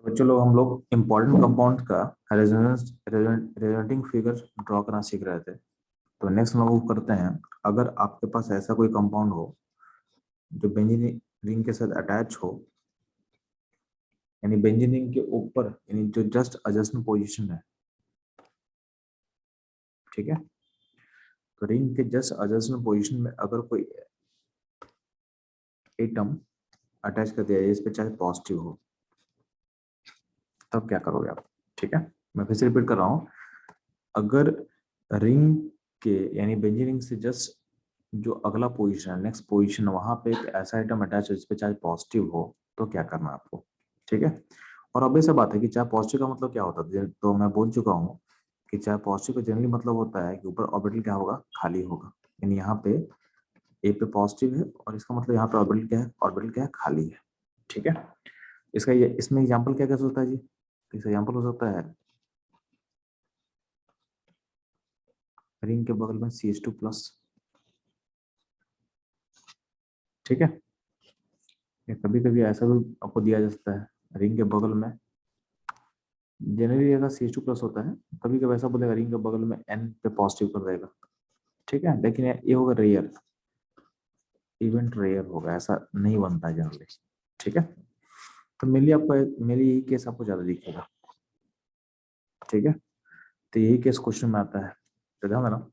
तो चलो हम लोग इम्पोर्टेंट कंपाउंड का रेजोनेटिंग फिगर ड्रॉ करना सीख रहे थे। तो नेक्स्ट हम लोग करते हैं, अगर आपके पास ऐसा कोई कंपाउंड हो जो बेंजीन रिंग के साथ अटैच हो, यानी बेंजीन रिंग के ऊपर, यानी जो जस्ट एडजेसेंट पोजीशन है, ठीक है। तो रिंग के जस्ट एडजेसेंट पोजीशन में अगर कोई एटम अटैच कर दिया जाए इस पे, चाहे पॉजिटिव हो, तब क्या करोगे आप? ठीक है, मैं फिर से रिपीट कर रहा हूँ। अगर रिंग के यानी बेंजीन रिंग से जस्ट जो अगला पोजीशन है, नेक्स्ट पोजीशन, वहां पे एक ऐसा आइटम अटैच हो जिसपे चार्ज पॉजिटिव हो, तो क्या करना है आपको? ठीक है। और अब ऐसा बात है कि चार्ज पॉजिटिव का मतलब क्या होता है, तो मैं बोल चुका हूँ कि चार्ज पॉजिटिव का जनरली मतलब होता है कि ऊपर ऑर्बिटल क्या होगा, खाली होगा। यानी यहाँ पे ए पे पॉजिटिव है और इसका मतलब यहाँ पे ऑर्बिटल क्या है, ऑर्बिटल क्या है, खाली है। ठीक है। इसका ये इसमें एग्जाम्पल क्या क्या हो सकता है जी? इसका एग्जाम्पल हो सकता है रिंग के बगल में CH2+। ठीक है। कभी कभी ऐसा भी आपको दिया जा सकता है, रिंग के बगल में जनरली अगर CH2+ होता है, कभी कभी ऐसा बोलेगा रिंग के बगल में N पे पॉजिटिव कर देगा। ठीक है, लेकिन ये होगा रेयर, इवेंट रेयर होगा, ऐसा नहीं बनता जनरली। ठीक है। तो मेनली यही केस आपको ज्यादा दिखेगा। ठीक है। तो यही केस क्वेश्चन में आता है, तो ध्यान देना।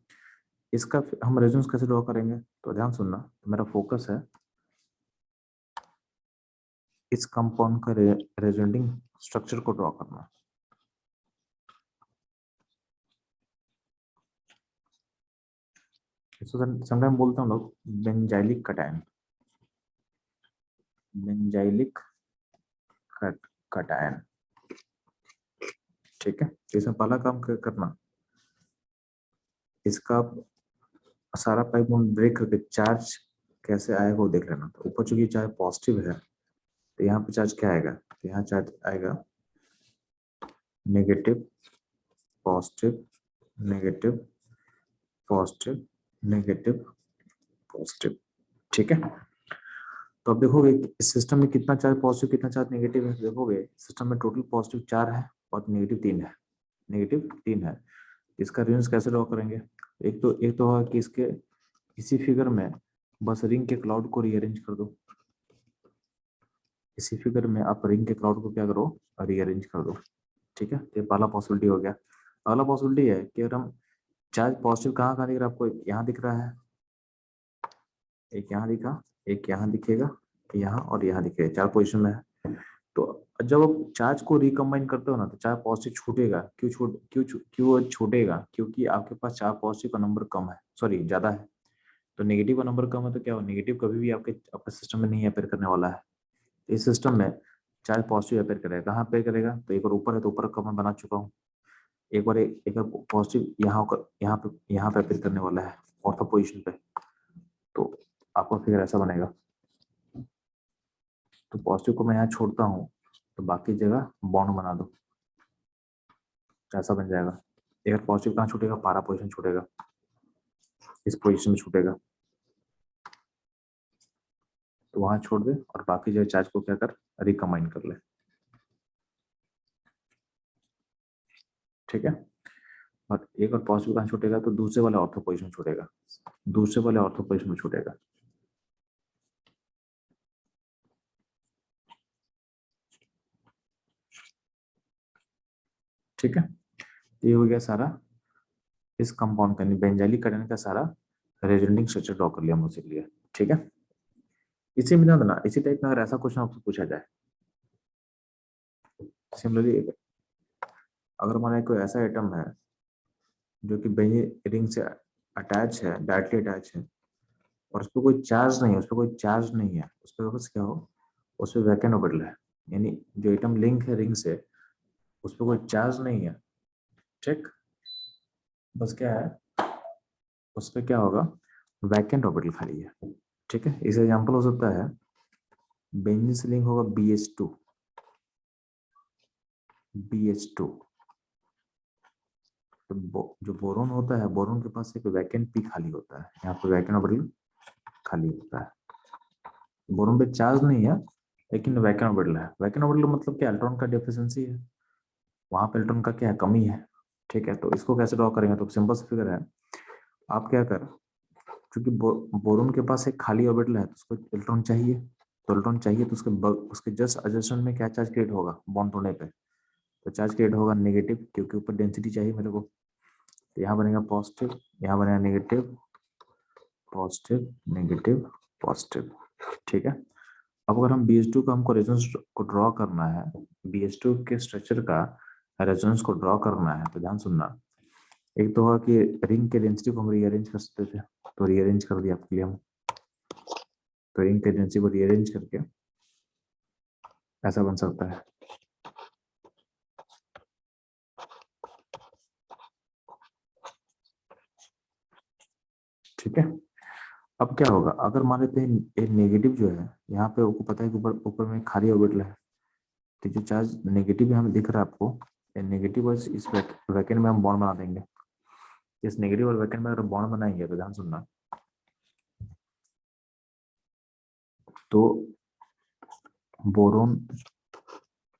इसका हम रेजोनेंस कैसे ड्रॉ करेंगे, तो ध्यान सुनना। तो मेरा फोकस है इस कंपाउंड का रेजोनेटिंग स्ट्रक्चर को ड्रॉ करना। इसको समटाइम बोलते हैं हम लोग बेंजाइलिक कटायन, बेंजाइलिक कटायन। ठीक है। तो इसमें पहला काम करना, इसका सारा पाइप ब्रेक करके चार्ज कैसे आएगा वो देख लेना। तो ऊपर चूंकि चार्ज पॉजिटिव है, तो यहाँ पे चार्ज क्या आएगा, तो यहाँ चार्ज आएगा negative positive negative positive negative positive. ठीक है। तो अब देखोगे इस सिस्टम में कितना चार्ज पॉजिटिव कितना चार्ज नेगेटिव है। देखोगे सिस्टम में टोटल पॉजिटिव 4 है और नेगेटिव 3 है, नेगेटिव 3 है। इसका रेंज कैसे ड्रॉ करेंगे? एक तो होगा कि इसके इसी फिगर में बस रिंग के क्लाउड को रीअरेंज कर दो। इसी फिगर में आप रिंग के क्लाउड को क्या करो, रीअरेंज कर दो। ठीक है। ये पहला पॉसिबिलिटी हो गया। अगला पॉसिबिलिटी है कि अगर हम चार्ज पॉजिटिव कहाँ कहाँ दिख रहा है आपको, यहाँ दिख रहा है, एक यहाँ दिखा, एक यहाँ दिखेगा, यहाँ और यहाँ दिखेगा, 4 पोजिशन में है। तो जब आप चार्ज को रिकम्बाइन करते हो ना, तो चार्ज पॉजिटिव छूटेगा। क्यों वो छूटेगा? क्योंकि आपके पास चार्ज पॉजिटिव का नंबर कम है, सॉरी ज्यादा है। तो नेगेटिव का नंबर कम है तो क्या हो, नेगेटिव कभी भी आपके सिस्टम में नहीं अपेयर करने वाला है। इस सिस्टम में चार्ज पॉजिटिव अपेयर करेगा। कहाँ अपेयर करेगा? तो एक बार ऊपर है तो ऊपर का मैं बना चुका हूँ। एक बार पॉजिटिव यहाँ पे अपेयर करने वाला है, ऑर्थो पोजिशन पे। तो आपका फिगर ऐसा बनेगा। तो पॉजिटिव को मैं यहाँ छोड़ता हूँ, तो बाकी जगह बॉन्ड बना दो, ऐसा बन जाएगा। अगर पॉजिटिव कहाँ छूटेगा, पारा पोजीशन छूटेगा, इस पोजीशन में छूटेगा। तो वहां छोड़ दे और बाकी जो चार्ज को क्या कर, रिकम्बाइन कर ले। ठीक है। और एक और पॉजिटिव कहाँ छूटेगा, तो दूसरे वाले ऑर्थो पोजीशन में छूटेगा, दूसरे वाले ऑर्थो पोजीशन में छूटेगा। ठीक है। ये हो गया सारा इस कंपाउंड का, बेंजाइलिक कटायन का सारा रेजोनेटिंग स्ट्रक्चर ड्रॉ कर लिया हम उसी लिए। ठीक है। इसी में ध्यान देना, इसी टाइप में अगर ऐसा क्वेश्चन आपसे पूछा जाए सिमिलरली, अगर हमारा कोई ऐसा आइटम है जो कि बेंजीन रिंग से अटैच है, डायरेक्टली अटैच है, और उस पर कोई चार्ज नहीं है, उस पर कोई चार्ज नहीं है, उस पर बस क्या हो, उस पर वैकेंट ऑर्बिटल है, यानी जो एटम लिंक है रिंग से, उस पर कोई चार्ज नहीं है। ठीक। बस क्या है, उस पर क्या होगा, वैकेंट ऑर्बिटल खाली है। ठीक है। इस एग्जांपल हो सकता है बेंजीन से लिंक होगा BH2। तो जो बोरोन होता है, बोरोन के पास एक वैकेंट पी खाली होता है, यहाँ पे वैकेंट ऑर्बिटल खाली होता है। बोरोन पे चार्ज नहीं है, लेकिन वैकेंट ऑर्बिटल है। वैकेंट ऑर्बिटल मतलब क्या, इलेक्ट्रॉन का डेफिशिएंसी है, वहां पे इलेक्ट्रॉन का क्या है, कमी है। ठीक है, तो इसको कैसे ड्रॉ करेंगे, तो सिंपल सी फिगर है। आप क्या कर, क्योंकि बोरोन के पास एक खाली ऑर्बिटल है तो उसको इलेक्ट्रॉन चाहिए, तो इलेक्ट्रॉन चाहिए तो उसके जस्ट एडजेसेंट में क्या चार्ज क्रिएट होगा बॉन्ड तोड़ने पे, तो चार्ज क्रिएट होगा नेगेटिव, क्योंकि ऊपर डेंसिटी चाहिए मेरे को। तो यहाँ बनेगा पॉजिटिव, यहाँ बनेगा नेगेटिव, पॉजिटिव, नेगेटिव, पॉजिटिव। ठीक है, अब अगर हम BH2 का हमको रेजोनेंस को ड्रॉ करना है, BH2 के स्ट्रक्चर का रेजोनेंस को ड्रॉ करना है, तो ध्यान सुनना। एक तो हुआ कि रिंग के डेंसिटी को हम रीअरेंज कर सकते थे, तो रीअरेंज कर दिया आपके लिए हम। तो रिंग के डेंसिटी को रीअरेंज करके ऐसा बन सकता है। ठीक है, अब क्या होगा, अगर मान लेते हैं एक नेगेटिव जो है यहाँ पे, आपको पता है कि ऊपर ऊपर में खाली ऑर्बिटल है, तो जो चार्ज नेगेटिव हमें दिख रहा है आपको, नेगेटिव और इस वैकेंट में हम बॉन्ड बना देंगे। इस नेगेटिव और वैकेंट में अगर बॉन्ड बनाएंगे तो ध्यान सुनना, तो बोरोन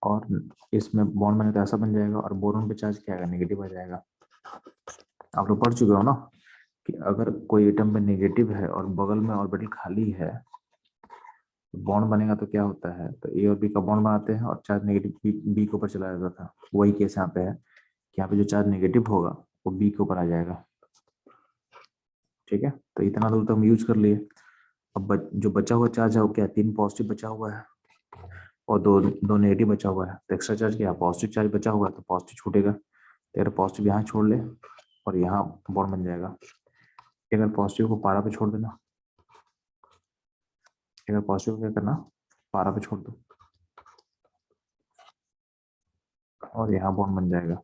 और इसमें बॉन्ड बने तो ऐसा बन जाएगा, और बोरोन पे चार्ज क्या आएगा, नेगेटिव आ जाएगा। आप लोग पढ़ चुके हो ना कि अगर कोई एटम पे नेगेटिव है और बगल में ऑर्बिटल खाली है, बॉन्ड बनेगा तो क्या होता है, तो ए और बी का बॉन्ड बनाते हैं और चार्ज नेगेटिव बी के ऊपर चला जाता था। वही केस यहाँ पे है कि यहाँ पे जो चार्ज नेगेटिव होगा वो बी के ऊपर आ जाएगा। ठीक है, तो इतना दूर तक हम यूज कर लिए। अब जो बचा हुआ चार्ज है वो क्या, 3 पॉजिटिव बचा हुआ है और दो दो नेगेटिव बचा हुआ है, तो एक्स्ट्रा चार्ज क्या, पॉजिटिव चार्ज बचा हुआ है, तो पॉजिटिव छूटेगा, तो अगर पॉजिटिव यहाँ छोड़ ले और यहाँ बॉन्ड बन जाएगा। अगर पॉजिटिव को पारा पे छोड़ देना, अगर पॉजिटिव को क्या करना, पारा पे छोड़ दो और यहाँ बॉन्ड बन जाएगा।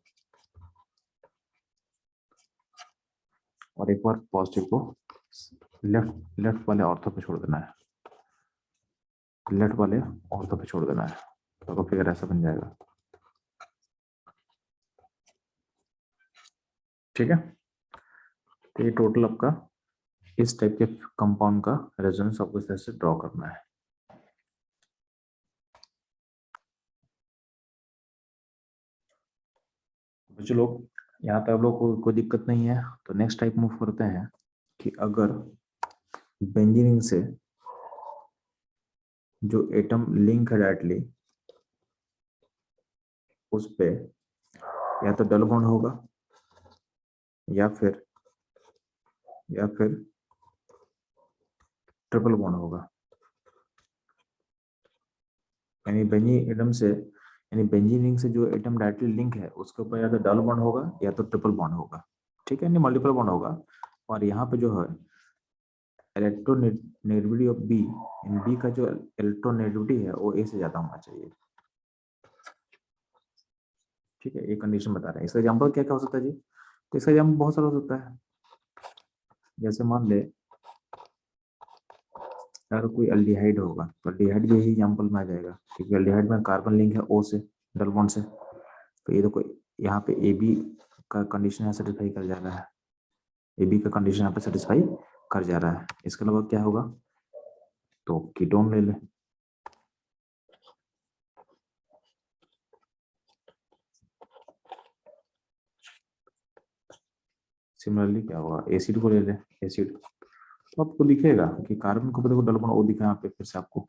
और एक बार पॉजिटिव को लेफ्ट लेफ्ट वाले ऑर्थो पे छोड़ देना है, लेफ्ट वाले ऑर्थो पे छोड़ देना है, तो फिर ऐसा बन जाएगा। ठीक है, तो ये टोटल आपका इस टाइप के कंपाउंड का रेजोनेंस आपको इस तरह से ड्रॉ करना है। बच्चों लोग यहाँ तक आप लोग को कोई दिक्कत नहीं है, तो नेक्स्ट टाइप मूव करते हैं कि अगर बेंजीन से जो एटम लिंक है डायरेक्टली, उस पे या तो डबल बॉन्ड होगा या फिर ट्रिपल बॉन्ड होगा। यानी बेंजीन एटम से, यानी बेंजीन रिंग से जो एटम डायरेक्टली लिंक है उसके ऊपर या तो डबल बॉन्ड होगा या तो ट्रिपल बॉन्ड होगा। ठीक है, यानी मल्टीपल बॉन्ड होगा। और यहाँ पे जो है इलेक्ट्रोनेगेटिविटी ऑफ बी, इन बी का जो इलेक्ट्रोनेगेटिविटी है वो ए से ज्यादा होना चाहिए। ठीक है, ये कंडीशन बता रहे हैं। इसका एग्जाम्पल क्या क्या हो सकता है जी, तो इसका एग्जाम्पल बहुत सारा हो सकता है। जैसे मान ले अगर कोई अल्डिहाइड होगा तो अल्डिहाइड भी यही एग्जाम्पल में आ जाएगा, क्योंकि अल्डिहाइड में कार्बन लिंक है ओ से, डबल बॉन्ड से। तो ये देखो यहाँ पे ए बी का कंडीशन यहाँ सेटिस्फाई कर जा रहा है, ए बी का कंडीशन यहाँ पे सेटिस्फाई कर जा रहा है। इसके अलावा क्या होगा, तो कीटोन ले ले, सिमिलरली क्या होगा, एसिड को ले ले, एसिड, तो आपको दिखेगा कि कार्बन को देखो डबल बॉन्ड ओ दिखा यहाँ पे फिर से आपको,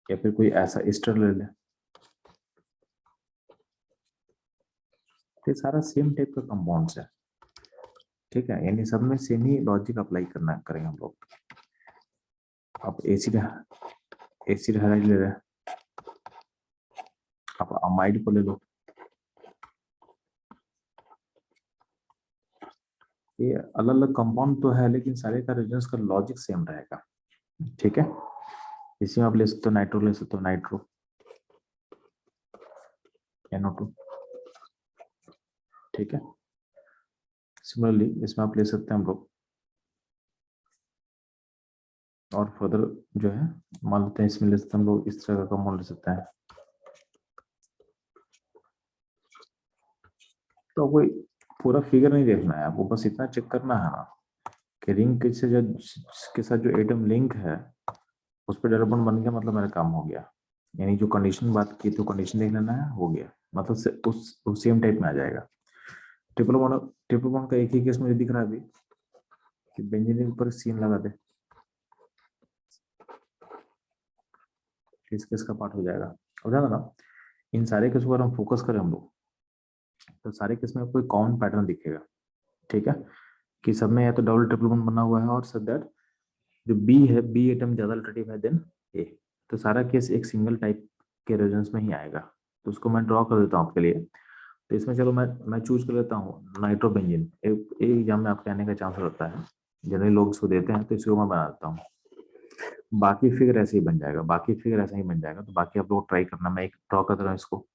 या फिर कोई ऐसा एस्टर ले ले, तो ये सारा सेम टाइप का कंपाउंड्स है। ठीक है, यानी सब में सेम ही लॉजिक अप्लाई करना करेंगे हम लोग। अब एसिड, एसिड हाइड्राइड ले रहे हैं, आप अमाइड को ले लो, ये अलग अलग कंपाउंड तो है लेकिन सारे का रेजोनेंस का लॉजिक सेम रहेगा। ठीक है, इसी में आप ले सकते हो नाइट्रो, ले सकते हो नाइट्रो, NO2। ठीक है, सिमिलरली इसमें आप ले सकते हैं हम लोग, और फर्दर जो है मान लेते हैं इसमें ले सकते हैं हम लोग, इस तरह का कंपाउंड ले सकते हैं। तो कोई पूरा फिगर नहीं देखना है आपको, बस इतना चेक करना है ना कि रिंग के से जो के साथ जो एटम लिंक है उस पर डेवलपमेंट बन गया मतलब मेरा काम हो गया, यानी जो कंडीशन बात की तो कंडीशन देख लेना है, हो गया, मतलब से उस सेम टाइप में आ जाएगा। ट्रिपल बॉन्ड का एक ही केस मुझे दिख रहा है अभी कि बेंजीन के ऊपर सीन लगा दे, इस केस का पार्ट हो जाएगा। हो जाएगा ना। इन सारे केस पर हम फोकस करें हम लोग तो सारे केस में कोई कॉमन पैटर्न दिखेगा, ठीक है, कि सब में या तो डबल ट्रिपल बॉन्ड बना हुआ है और सब दैट जो बी है, बी एटम ज्यादा अल्टरनेटिव है देन ए। तो सारा केस एक सिंगल टाइप के रेजोनेंस में ही आएगा। तो उसको मैं ड्रॉ कर देता हूँ आपके लिए। तो इसमें चलो मैं चूज कर लेता हूँ नाइट्रोबेंजीन। एक एग्जाम में आपके आने का चांस रहता है, जनरली लोग इसको देते हैं, तो इसको मैं बना देता हूँ। बाकी फिगर ऐसे ही बन जाएगा, बाकी फिगर ऐसे ही बन जाएगा। तो बाकी आप लोग ट्राई करना, मैं एक ड्रॉ कर रहा हूँ इसको,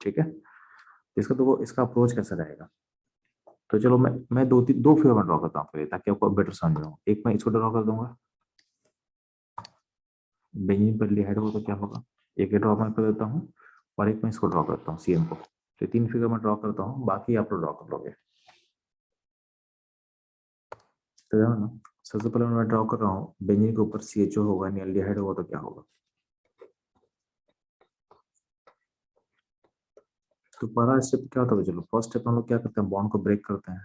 ठीक है। इसका तो इसका अप्रोच कैसा रहेगा, तो चलो मैं दो फिगर में ड्रॉ करता हूँ आपके लिए ताकि आपको बेटर समझ में हो। एक मैं इसको ड्रॉ कर दूंगा, बेंजीन पर लिहाइड हो तो क्या होगा, एक ही ड्रॉ मैं कर देता हूँ, और एक मैं इसको ड्रॉ करता हूँ सीएम को। तो 3 फिगर में ड्रॉ करता हूँ, बाकी आप लोग ड्रॉ कर लोगे। तो ध्यान ना, सबसे पहले मैं ड्रॉ कर रहा हूँ बेंजीन के ऊपर CHO होगा, नहीं एल्डिहाइड होगा तो क्या होगा। तो पहला स्टेप क्या होता है, चलो फर्स्ट स्टेप हम लोग क्या करते हैं, बॉन्ड को ब्रेक करते हैं।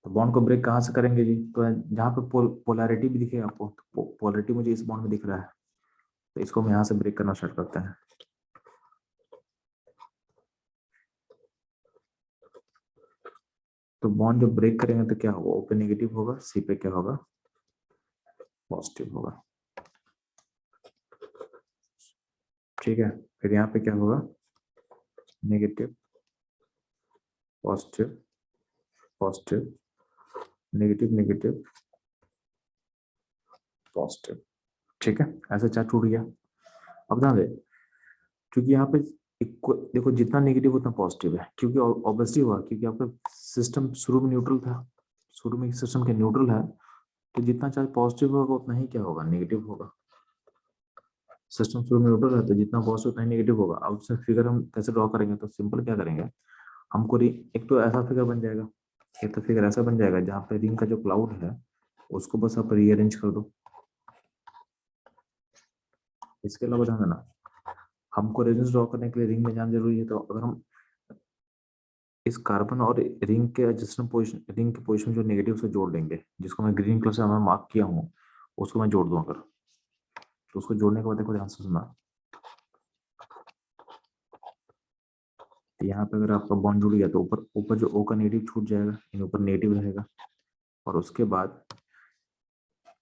तो बॉन्ड को ब्रेक कहाँ से करेंगे जी, तो जहाँ पे पोलैरिटी भी दिखे आपको, तो पोलैरिटी मुझे इस बॉन्ड में दिख रहा है, तो इसको हम यहाँ से ब्रेक करना स्टार्ट करते हैं। तो बॉन्ड जब ब्रेक करेंगे तो क्या होगा, O पे नेगेटिव होगा, C पे क्या होगा, पॉजिटिव होगा, ठीक है। फिर यहाँ पे क्या होगा, negative positive positive negative negative positive, ठीक है। ऐसे चार टूट गया। अब ध्यान दे, क्योंकि यहाँ पे देखो जितना नेगेटिव उतना पॉजिटिव है, क्योंकि ऑब्वियसली हुआ क्योंकि आपका सिस्टम शुरू में न्यूट्रल था, शुरू में सिस्टम के न्यूट्रल है, तो जितना चार्ज पॉजिटिव होगा उतना ही क्या होगा, नेगेटिव होगा। सिस्टम शुरू में न्यूट्रल है तो जितना पॉजिटिव उतना ही नेगेटिव होगा। अब उससे फिगर हम कैसे ड्रॉ करेंगे, तो सिंपल क्या करेंगे, हमको एक तो ऐसा फिगर बन जाएगा, एक तो फिगर ऐसा बन जाएगा जहाँ पे रिंग का जो क्लाउड है उसको बस आप रीअरेंज कर दो। इसके अलावा ध्यान देना, हमको रेजोनेंस ड्रॉ करने के लिए रिंग में जाना जरूरी है। तो अगर हम इस कार्बन और रिंग के एडजस्टेंट पोजीशन, रिंग के पोजीशन जो नेगेटिव से जोड़ देंगे, जिसको मैं ग्रीन कलर से मैं मार्क किया हूँ, उसको मैं जोड़ दूं अगर, तो उसको जोड़ने के बाद देखो ध्यान से सुनना। तो यहाँ पे अगर आपका बॉन्ड जुड़ गया तो ऊपर ऊपर जो O का नेगेटिव छूट जाएगा, इन ऊपर नेगेटिव रहेगा। और उसके बाद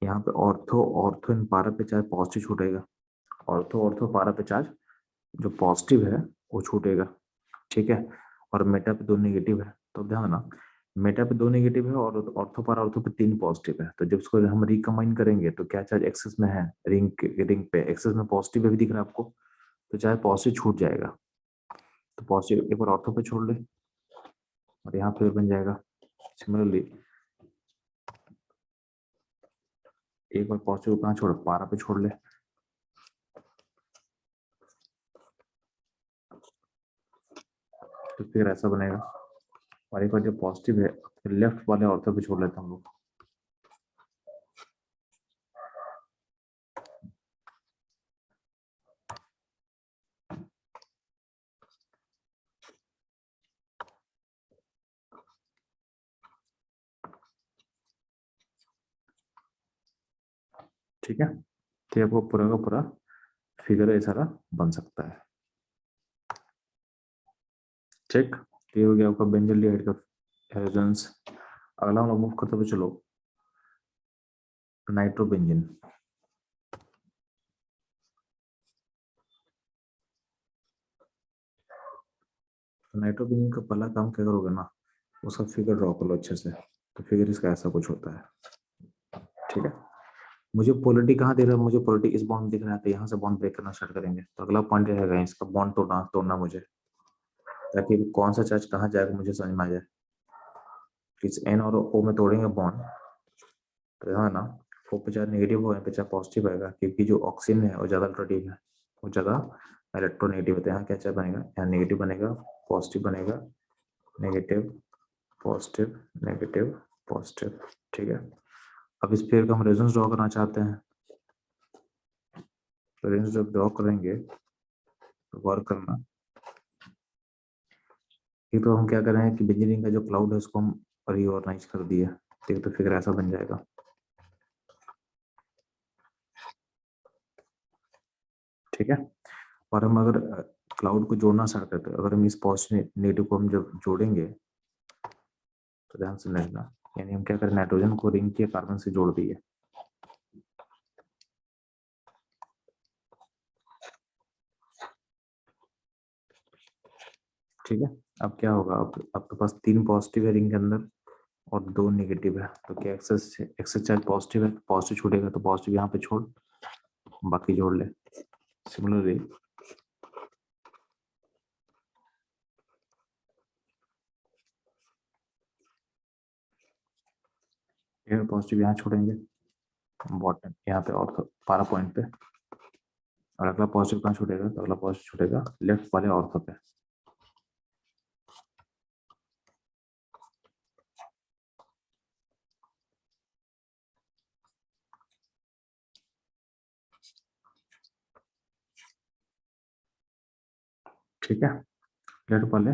यहाँ पे ऑर्थो ऑर्थो इन पारा पे चार्ज पॉजिटिव छूटेगा, ऑर्थो ऑर्थो पारा पे चार्ज जो पॉजिटिव है वो छूटेगा, ठीक है। और मेटा पे 2 नेगेटिव है, तो ध्यान देना, मेटा पे 2 नेगेटिव है और ऑर्थो पर ऑर्थो पे 3 पॉजिटिव है। तो जब इसको हम रिकम्बाइन करेंगे तो क्या चार्ज एक्सेस में है, रिंग पे एक्सेस में पॉजिटिव है भी दिख रहा है आपको, तो चार्ज पॉजिटिव छूट जाएगा। तो पॉजिटिव एक बार ऑर्थो पे छोड़ ले और यहाँ पे बन जाएगा। सिमिलरली एक बार पॉजिटिव कहाँ छोड़, पारा पे छोड़ ले, तो फिर ऐसा बनेगा। और एक बार जो पॉजिटिव है फिर लेफ्ट वाले ऑर्थो पे छोड़ लेता हूँ लोग, ठीक है। तो आपको पूरा का पूरा फिगर ऐसा का बन सकता है, ठीक। तो ये हो गया आपका बेंजोल्डिहाइड का रेजोनेंस। अगला हम लोग मूव करते हुए चलो नाइट्रोबेंजीन। नाइट्रोबेंजीन का पहला काम क्या करोगे ना, उसका फिगर ड्रॉ कर लो अच्छे से। तो फिगर इसका ऐसा कुछ होता है, ठीक है। मुझे पोलरिटी कहाँ दिख रहा है, मुझे पोलरिटी इस बॉन्ड दिख रहा है, तो यहाँ से बॉन्ड ब्रेक करना स्टार्ट करेंगे। तो अगला पॉइंट रहेगा इसका बॉन्ड तोड़ना तोड़ना मुझे, ताकि कौन सा चार्ज कहाँ जाएगा मुझे समझ में आ जाए। इस N और O में तोड़ेंगे बॉन्ड, तो यहाँ ना O पे चार्ज नेगेटिव होगा, पे चार्ज पॉजिटिव आएगा, क्योंकि जो ऑक्सीजन है वो ज्यादा अल्टरनेटिव है, वो ज्यादा इलेक्ट्रोनेगेटिव है। तो यहाँ क्या चार्ज बनेगा, यहाँ नेगेटिव बनेगा, पॉजिटिव बनेगा, नेगेटिव पॉजिटिव नेगेटिव पॉजिटिव, ठीक है। अब इस पेयर का हम रेजोनेंस ड्रॉ करना चाहते हैं, तो रेंज जब ड्रॉ करेंगे तो गौर करना, ये तो हम क्या कर रहे हैं कि बेंजीन का जो क्लाउड है उसको हम रीऑर्गेनाइज कर दिया, ठीक, तो फिगर ऐसा बन जाएगा। ठीक है, और हम अगर क्लाउड को जोड़ना स्टार्ट करते हैं, अगर हम इस पॉजिटिव नेगेटिव को हम जब जोड़ेंगे तो ध्यान से समझना, यानी हम क्या करें, नाइट्रोजन को रिंग के कार्बन से जोड़ दिए। ठीक है, अब क्या होगा, अब आपके पास 3 पॉजिटिव है रिंग के अंदर और 2 नेगेटिव है, तो क्या एक्सेस एक्सेस चार्ज पॉजिटिव है, पॉजिटिव छूटेगा तो पॉजिटिव यहाँ पे छोड़, बाकी जोड़ ले। सिमिलरली पॉजिटिव यहाँ छोड़ेंगे बॉटम यहाँ पे और 12 पॉइंट पे, और अगला पॉजिटिव कहाँ छूटेगा, तो अगला पॉजिटिव छूटेगा लेफ्ट वाले ऑर्थो पे। ठीक है, लेफ्ट वाले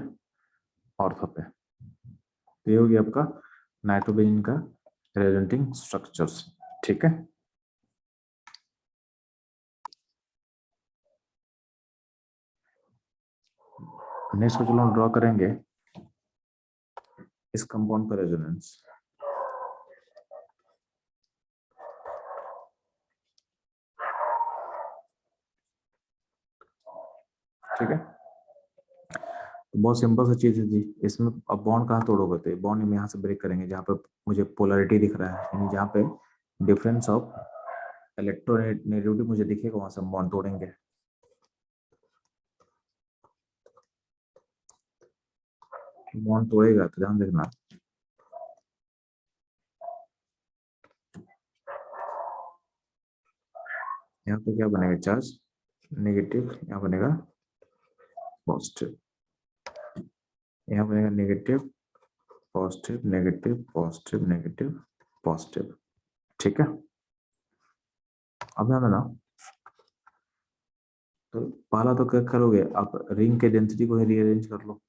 ऑर्थो पे। तो ये हो गया आपका नाइट्रोबेंजीन का रिप्रेजेंटिंग स्ट्रक्चर्स। ठीक है, नेक्स्ट को चलो हम ड्रॉ करेंगे इस कंपाउंड का रेजोनेंस। ठीक है, तो बहुत सिंपल सा चीज है जी, इसमें अब बॉन्ड कहाँ तोड़ोगे, तो बॉन्ड हम यहाँ से ब्रेक करेंगे जहाँ पे मुझे पोलैरिटी दिख रहा है, यानी जहाँ पे डिफरेंस ऑफ इलेक्ट्रोनेगेटिविटी मुझे दिखेगा वहां से हम बॉन्ड तोड़ेंगे। बॉन्ड तोड़ेगा तो ध्यान देखना, यहाँ पे क्या बनेगा, चार्ज नेगेटिव, यहाँ बनेगा पॉजिटिव, यहाँ बनेगा negative positive negative positive negative positive. ठीक है, अब ध्यान देना, तो पहला तो क्या करोगे आप, रिंग के डेंसिटी को ही रीअरेंज कर लो।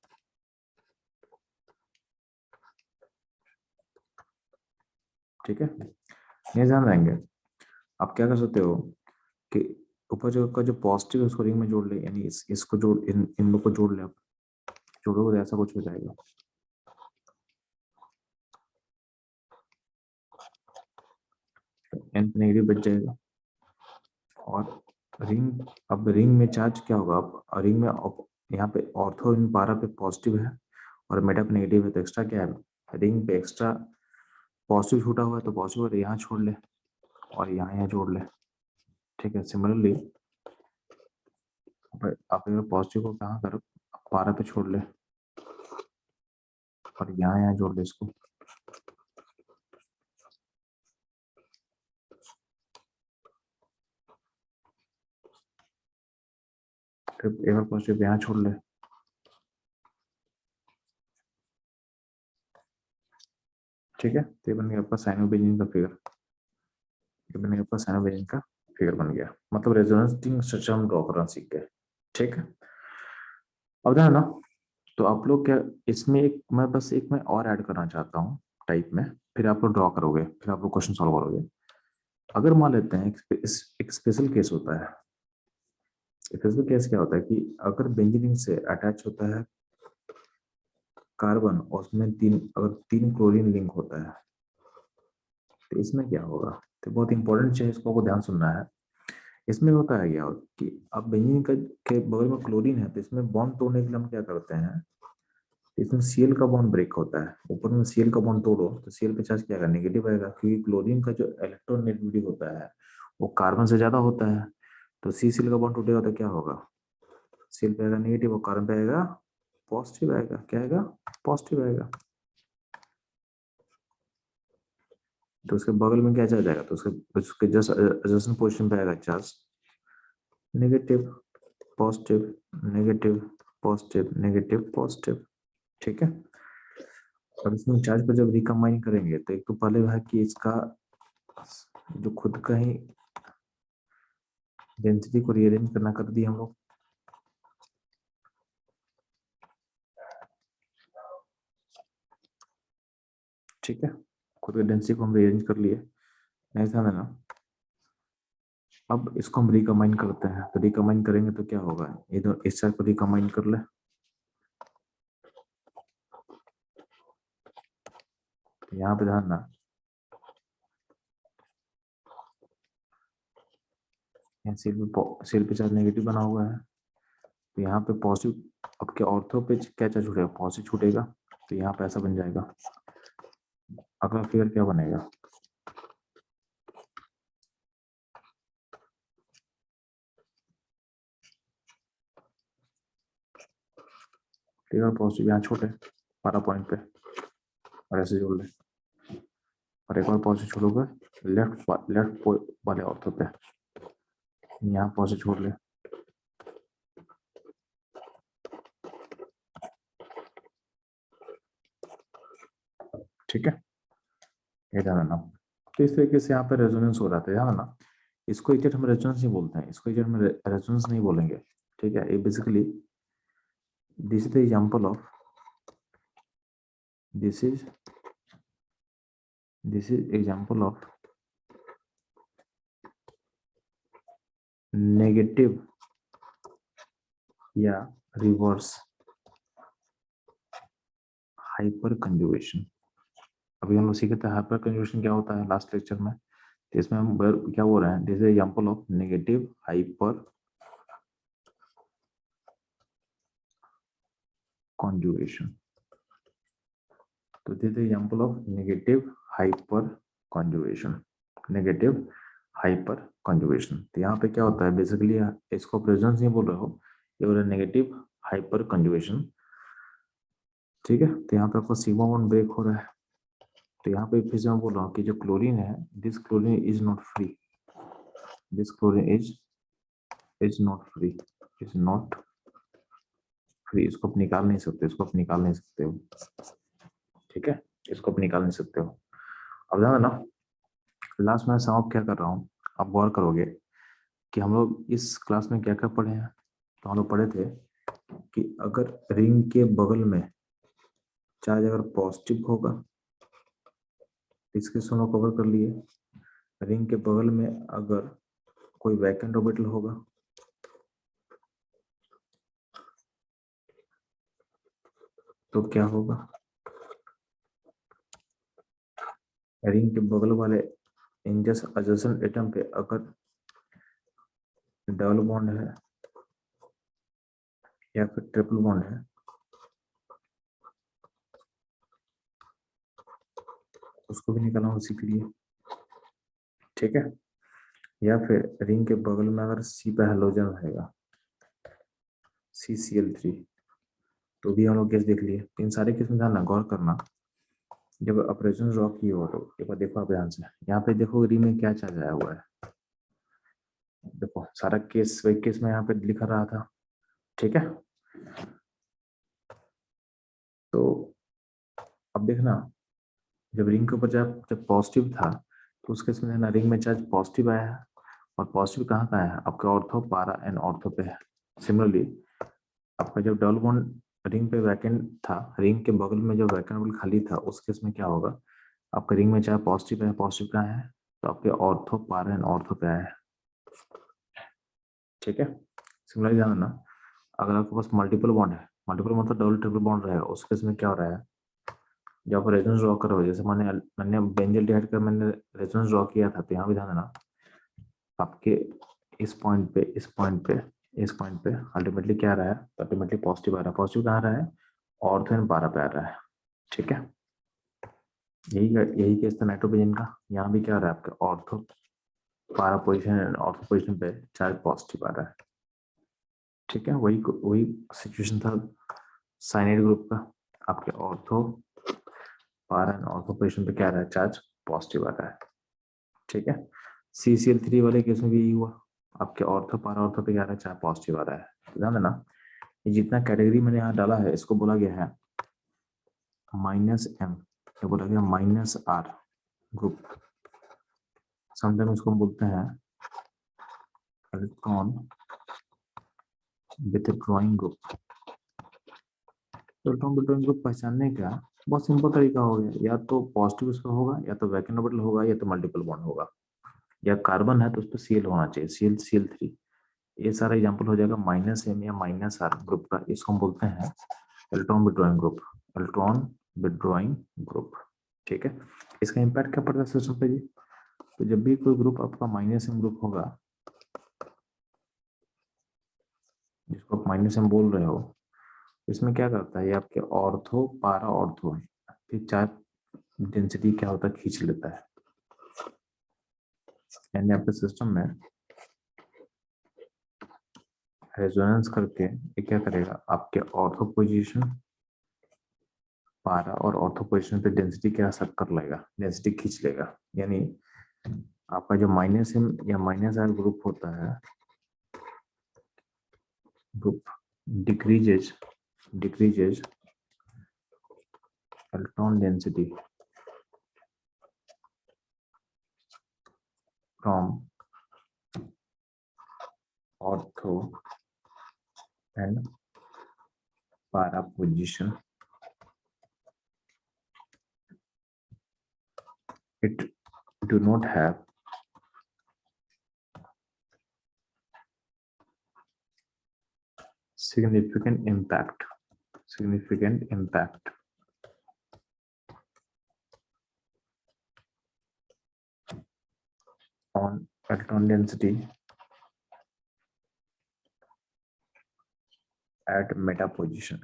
ठीक है, ये ध्यान रहेंगे, आप क्या कर सकते हो कि ऊपर जो का जो पॉजिटिव है उसको रिंग में जोड़ ले, यानी इसको जोड़, इन लोग को जोड़ ले, आप जोड़ोगे तो ऐसा कुछ हो जाएगा। एन नेगेटिव बच जाएगा, और रिंग, अब रिंग में चार्ज क्या होगा, अब रिंग में यहाँ पे ऑर्थो इन 12 पे पॉजिटिव है और मेटा पे नेगेटिव है, तो एक्स्ट्रा क्या है, रिंग पे एक्स्ट्रा पॉजिटिव छूटा हुआ है, तो पॉजिटिव यहाँ छोड़ ले और यहाँ जोड़ ले। ठीक है, सिमिलरली आप अगर पॉजिटिव को कहाँ करो, 12 पे छोड़ ले और यहाँ जोड़ ले इसको। फिर एक बार पॉजिटिव यहाँ छोड़ ले, ठीक है, तो ये बन गया आपका साइनोबेंजीन का फिगर, ये बन गया आपका साइनोबेंजीन का फिगर बन गया, मतलब रेजोनेंसिंग स्ट्रक्चर हम ड्रॉ करना सीख गए। ठीक है, अब ध्यान ना, तो आप लोग क्या, इसमें एक मैं बस एक मैं और ऐड करना चाहता हूँ टाइप में, फिर आप लोग ड्रॉ करोगे, फिर आप लोग क्वेश्चन सॉल्व करोगे। अगर मान लेते हैं एक स्पेशल केस होता है, स्पेशल केस क्या होता है कि अगर बेंजीन से अटैच होता है कार्बन और उसमें अगर 3 क्लोरीन लिंक होता है, तो इसमें क्या होगा, तो बहुत इंपॉर्टेंट चीज, इसको आपको ध्यान सुनना है। इसमें होता है क्या कि अब बेंजीन का के बगल में क्लोरीन है, तो इसमें बॉन्ड तोड़ने के लिए हम क्या करते हैं, इसमें सीएल का बॉन्ड ब्रेक होता है, ऊपर में सीएल का बॉन्ड तोड़ो तो सीएल पे चार्ज क्या आएगा, नेगेटिव आएगा, क्योंकि क्लोरीन का जो इलेक्ट्रोनेगेटिविटी होता है वो कार्बन से ज्यादा होता है, तो सी सीएल का बॉन्ड टूटेगा तो क्या होगा, सीएल पे आएगा नेगेटिव और कार्बन पे आएगा पॉजिटिव, आएगा क्या आएगा, पॉजिटिव आएगा। तो उसके बगल में क्या चार्ज आएगा, तो उसके उसके जस्ट एडजेसेंट पोजीशन पे आएगा charge negative positive negative positive negative positive. ठीक है, अब इसमें चार्ज को जब रिकम्बाइन करेंगे तो एक तो पहले है कि इसका जो खुद का ही डेंसिटी को रीअरेंज करना कर दिए हम लोग। ठीक है, खुद के डेंसिटी को हम रीअरेंज कर लिए। नहीं ध्यान देना, अब इसको हम रिकम्बाइन करते हैं। तो रिकम्बाइन करेंगे तो क्या होगा, ये दो इस साइड को रिकम्बाइन कर ले। तो यहाँ पे ध्यान ना, यहाँ सिर पे चार्ज नेगेटिव बना हुआ है, तो यहाँ पे पॉजिटिव। अब क्या ऑर्थो पे क्या चार्ज छूटेगा, पॉजिटिव छूटेगा, तो यहाँ पे ऐसा बन जाएगा। अगला फिगर क्या बनेगा, फिगर पॉजिटिव यहाँ छोटे 12 पॉइंट पे, और ऐसे जोड़ ले। और एक और पॉजिटिव छोड़ोगे लेफ्ट वाले ऑर्थो पे, यहाँ पॉजिटिव छोड़ ले। ठीक है, ये ध्यान रखना। तो इस तरीके से यहाँ पे रेजोनेंस हो रहा था, ध्यान रखना। इसको एग्जैक्ट हम रेजोनेंस नहीं बोलते हैं, इसको एग्जैक्ट हम रेजोनेंस नहीं बोलेंगे। ठीक है, ये basically this is the example of this is example of negative या रिवर्स हाइपर कंजुगेशन। अभी हम लोग सीखे थे हाइपर कंजुगेशन क्या होता है लास्ट लेक्चर में। तो इसमें हम क्या बोल रहे हैं, this is example of negative hyper conjugation. तो this is example of negative hyper conjugation, negative hyper conjugation. तो यहाँ पे क्या होता है बेसिकली, इसको प्रेजेंस नहीं बोल रहे हो, ये बोल रहे नेगेटिव हाइपर कंजुगेशन। ठीक है, तो यहाँ पे आपको सिग्मा बॉन्ड ब्रेक हो रहा है। तो यहाँ पे फिर से मैं बोल रहा हूँ कि जो क्लोरीन है, this chlorine is not free, this chlorine is not free, is not free. इसको आप निकाल नहीं सकते, इसको आप निकाल नहीं सकते हो। ठीक है, इसको आप निकाल नहीं सकते हो। अब ध्यान देना, लास्ट में सम अप क्या कर रहा हूँ, आप गौर करोगे कि हम लोग इस क्लास में क्या क्या पढ़े हैं। तो हम लोग पढ़े थे कि अगर रिंग के बगल में चार्ज अगर पॉजिटिव होगा, इसके सुनो कवर कर लिए। रिंग के बगल में अगर कोई वैकेंट ऑर्बिटल होगा, तो क्या होगा, रिंग के बगल वाले एडजेसेंट एटम पे अगर डबल बॉन्ड है या फिर ट्रिपल बॉन्ड है, उसको भी निकालना हो सीख लिए। ठीक है, या फिर रिंग के बगल में अगर सी पे हेलोजन रहेगा, CCl3, तो भी हम लोग केस देख लिए। इन सारे केस में ध्यान गौर करना, जब ऑपरेशन ड्रॉ की हो तो एक बार देखो आप ध्यान से, यहाँ पे देखो रिंग में क्या चल आया हुआ है। देखो सारा केस वही केस में यहाँ पे लिखा रहा था। ठीक है, तो अब देखना, जब रिंग के ऊपर जब पॉजिटिव था, तो उस केस में ना रिंग में चार्ज पॉजिटिव आया है, और पॉजिटिव कहाँ का है, आपके ऑर्थो पारा एंड ऑर्थो पे है। सिमिलरली आपका जब डबल बॉन्ड रिंग पे वैकेंट था, रिंग के बगल में जो वैकेंट खाली था, उस केस में क्या होगा, आपका रिंग में चाहे पॉजिटिव है, पॉजिटिव कहाँ है, तो आपके ऑर्थो पारा एंड ऑर्थो पे आया है। ठीक है, सिमिलरली ध्यान देना, अगर आपके पास मल्टीपल बॉन्ड है, मल्टीपल मतलब डबल ट्रिपल बॉन्ड रहेगा, उस केस में क्या हो रहा है, जब आप रेजोनेंस ड्रॉ करो, जैसे मैंने बेंजल्डिहाइड का मैंने रेजोनेंस ड्रॉ किया था, तो यहाँ भी ध्यान देना, आपके इस पॉइंट पे इस पॉइंट पे इस पॉइंट पे अल्टीमेटली क्या आ रहा है, अल्टीमेटली पॉजिटिव आ रहा है। पॉजिटिव कहाँ आ रहा है, ऑर्थो एंड पारा पे आ रहा है। ठीक है, यही केस था नाइट्रोजन का। यहाँ भी क्या आ रहा है, आपके ऑर्थो पारा पोजिशन एंड ऑर्थो पोजिशन पे चार्ज पॉजिटिव आ रहा है। ठीक है, वही सिचुएशन था साइनाइड ग्रुप का, आपके ऑर्थो पारा एंड ऑर्थो पोजिशन पे क्या आ रहा है, चार्ज पॉजिटिव आ रहा है। ठीक है, CCl3 वाले केस में भी यही हुआ, आपके ऑर्थो पारा ऑर्थो पे क्या आ रहा है, चार्ज पॉजिटिव आ रहा है। ध्यान देना, ये जितना कैटेगरी मैंने यहाँ डाला है, इसको बोला गया है -M, ये बोला गया -R ग्रुप। समटाइम इसको हम बोलते हैं electron withdrawing group. Electron withdrawing group पहचानने का बहुत सिंपल तरीका हो गया, या तो पॉजिटिव उसका होगा, या तो वैकेंट ऑर्बिटल होगा, या तो मल्टीपल बॉन्ड होगा, या कार्बन है तो उस पर सीएल होना चाहिए, सीएल CL3। ये सारा एग्जांपल हो जाएगा -M या -R ग्रुप का। इसको हम बोलते हैं electron withdrawing group, electron withdrawing group. ठीक है, इसका इम्पैक्ट क्या पड़ता है सिस्टम पे जी? तो जब भी कोई ग्रुप आपका -M ग्रुप होगा, जिसको आप -M बोल रहे हो, इसमें क्या करता है, ये आपके ऑर्थो पारा ऑर्थो है, फिर चार्ज डेंसिटी क्या होता है, खींच लेता है। यानी आपके सिस्टम में रेजोनेंस करके ये क्या करेगा, आपके ऑर्थो पोजीशन, पारा और ऑर्थो पोजीशन पे डेंसिटी क्या असर कर लेगा, डेंसिटी खींच लेगा। यानी आपका जो -M या -R ग्रुप होता है, group decreases electron density from ortho and पारा position. It do not have significant impact on electron density at meta position।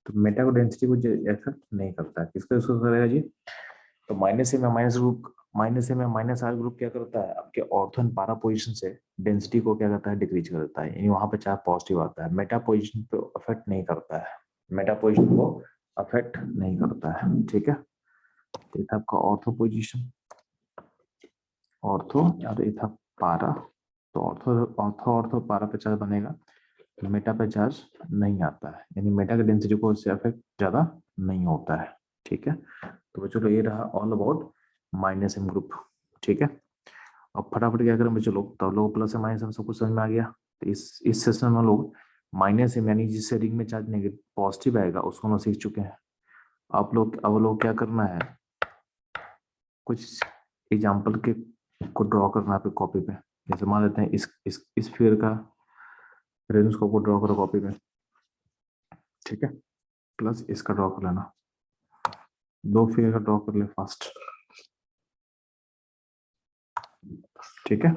तो मेटा को डेंसिटी को इफेक्ट नहीं करता है, किसका इसको करेगा जी? तो -M या -M या -R ग्रुप क्या करता है, आपके ऑर्थो एंड पारा पोजीशन से डेंसिटी को क्या करता है, डिक्रीज कर देता है। यानी वहां पे चार्ज पॉजिटिव आता है, मेटा पोजीशन पे अफेक्ट नहीं करता है, मेटा पोजीशन को अफेक्ट नहीं करता है। ठीक है, तो ये था आपका ऑर्थो पोजीशन, ऑर्थो और ये था पारा। तो ऑर्थो पारा पे चार्ज बनेगा, मेटा पे चार्ज नहीं आता है, यानी मेटा की डेंसिटी को इससे अफेक्ट ज्यादा नहीं होता है। ठीक है, तो चलो ये रहा ऑल अबाउट -M ग्रुप। ठीक है, अब फटाफट क्या करें चलो, तो लोग प्लस या माइनस हम सब कुछ समझ में आ गया। तो इस सेशन में लोग -M यानी जिससे रिंग में चार्ज नेगेटिव पॉजिटिव आएगा उसको हम सीख चुके हैं। आप लोग अब लोग क्या करना है, कुछ एग्जाम्पल के को ड्रॉ करना है कॉपी पे। जैसे मान लेते हैं इस स्फीयर का रेंज को ड्रॉ करो कॉपी पे। ठीक है, प्लस इसका ड्रॉ कर लेना, 2 फिगर का ड्रॉ कर ले फास्ट। ठीक है।